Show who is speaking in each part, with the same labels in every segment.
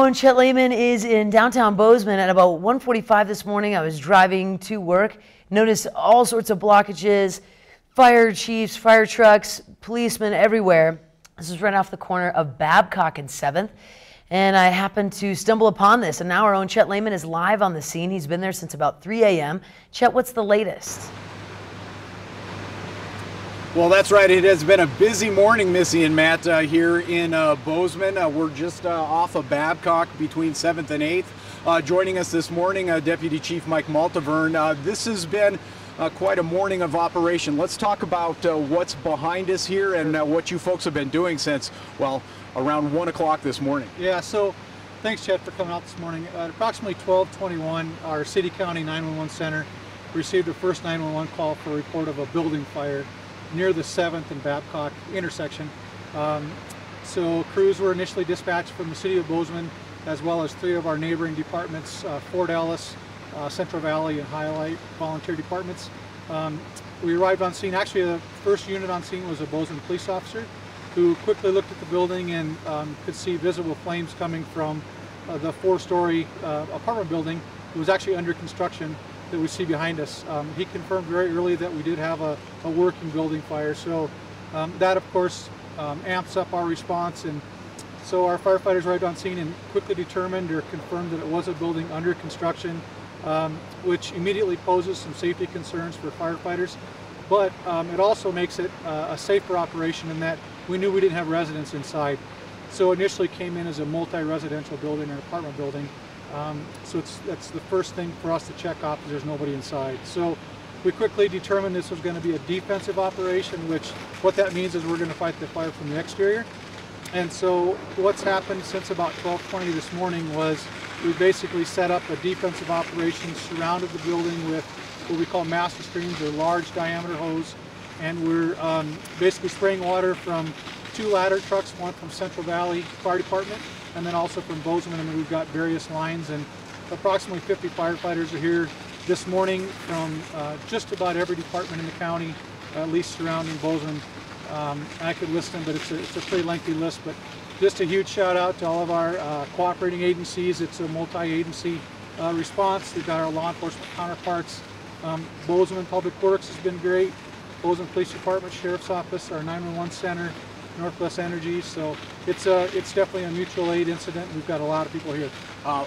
Speaker 1: own Chet Layman is in downtown Bozeman at about 1:45 this morning. I was driving to work, noticed all sorts of blockages, fire chiefs, fire trucks, policemen everywhere. This is right off the corner of Babcock and 7th. And I happened to stumble upon this, and now our own Chet Layman is live on the scene. He's been there since about 3 a.m. Chet, what's the latest?
Speaker 2: Well, that's right. It has been a busy morning, Missy and Matt, here in Bozeman. We're just off of Babcock between 7th and 8th. Joining us this morning, Deputy Chief Mike Maltaverne. This has been quite a morning of operation. Let's talk about what's behind us here and what you folks have been doing since, well, around 1 o'clock this morning.
Speaker 3: Yeah, so thanks, Chet, for coming out this morning. At approximately 12:21, our City County 911 Center received the first 911 call for a report of a building fire near the 7th and Babcock intersection. So crews were initially dispatched from the City of Bozeman, as well as 3 of our neighboring departments, Fort Ellis, Central Valley, and Highlight volunteer departments. We arrived on scene. Actually, the first unit on scene was a Bozeman police officer who quickly looked at the building and could see visible flames coming from the 4-story apartment building. It was actually under construction that we see behind us. He confirmed very early that we did have a working building fire, so that of course amps up our response, and so our firefighters arrived on scene and quickly determined or confirmed that it was a building under construction, which immediately poses some safety concerns for firefighters, but it also makes it a safer operation in that we knew we didn't have residents inside. So initially came in as a multi-residential building or apartment building. So that's the first thing for us to check off, is there's nobody inside. So we quickly determined this was going to be a defensive operation, which what that means is we're going to fight the fire from the exterior. And so what's happened since about 12:20 this morning was we basically set up a defensive operation, surrounded the building with what we call master streams, or large diameter hose, and we're basically spraying water from 2 ladder trucks, one from Central Valley Fire Department, and then also from Bozeman, and we've got various lines, and approximately 50 firefighters are here this morning from just about every department in the county, at least surrounding Bozeman. I could list them, but it's a pretty lengthy list, but just a huge shout out to all of our cooperating agencies. It's a multi-agency response. We've got our law enforcement counterparts. Bozeman Public Works has been great. Bozeman Police Department, Sheriff's Office, our 911 Center, Northwest Energy, so it's definitely a mutual aid incident. We've got a lot of people here.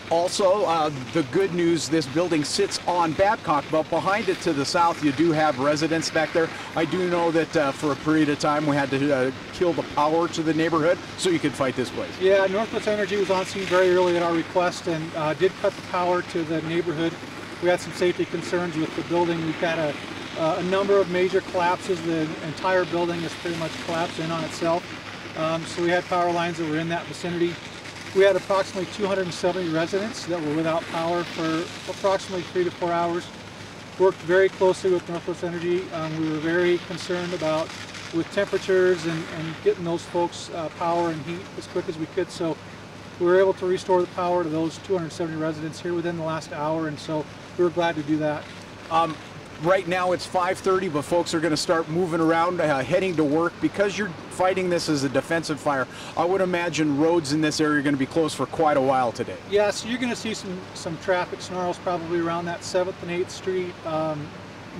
Speaker 2: Also, the good news, this building sits on Babcock, but behind it to the south you do have residents back there. I do know that for a period of time we had to kill the power to the neighborhood so you could fight this place.
Speaker 3: Yeah, Northwest Energy was on scene very early at our request and did cut the power to the neighborhood. We had some safety concerns with the building. We've got a number of major collapses. The entire building is pretty much collapsed in on itself. So we had power lines that were in that vicinity. We had approximately 270 residents that were without power for approximately 3 to 4 hours. Worked very closely with Northwest Energy. We were very concerned about with temperatures and getting those folks power and heat as quick as we could. So we were able to restore the power to those 270 residents here within the last hour, and so we were glad to do that.
Speaker 2: Right now it's 5:30, but folks are going to start moving around, heading to work. Because you're fighting this as a defensive fire, I would imagine roads in this area are going to be closed for quite a while today.
Speaker 3: Yeah, so you're going to see some traffic snarls probably around that 7th and 8th Street.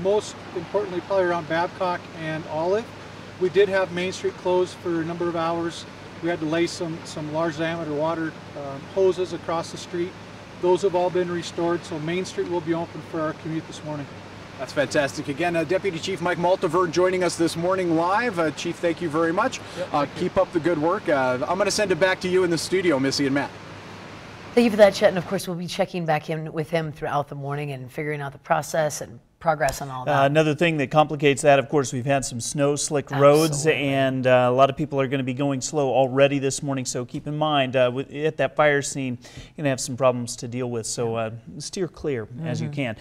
Speaker 3: Most importantly, probably around Babcock and Olive. We did have Main Street closed for a number of hours. We had to lay some large diameter water hoses across the street. Those have all been restored, so Main Street will be open for our commute this morning.
Speaker 2: That's fantastic. Again, Deputy Chief Mike Maltaverne joining us this morning live. Chief, thank you very much. Yep, keep up the good work. I'm going to send it back to you in the studio, Missy and Matt.
Speaker 1: Thank you for that, Chet, and of course we'll be checking back in with him throughout the morning and figuring out the process and progress on all that.
Speaker 4: Another thing that complicates that, of course, we've had some snow-slick roads, and a lot of people are going to be going slow already this morning, so keep in mind, at that fire scene, you're going to have some problems to deal with, so steer clear as you can.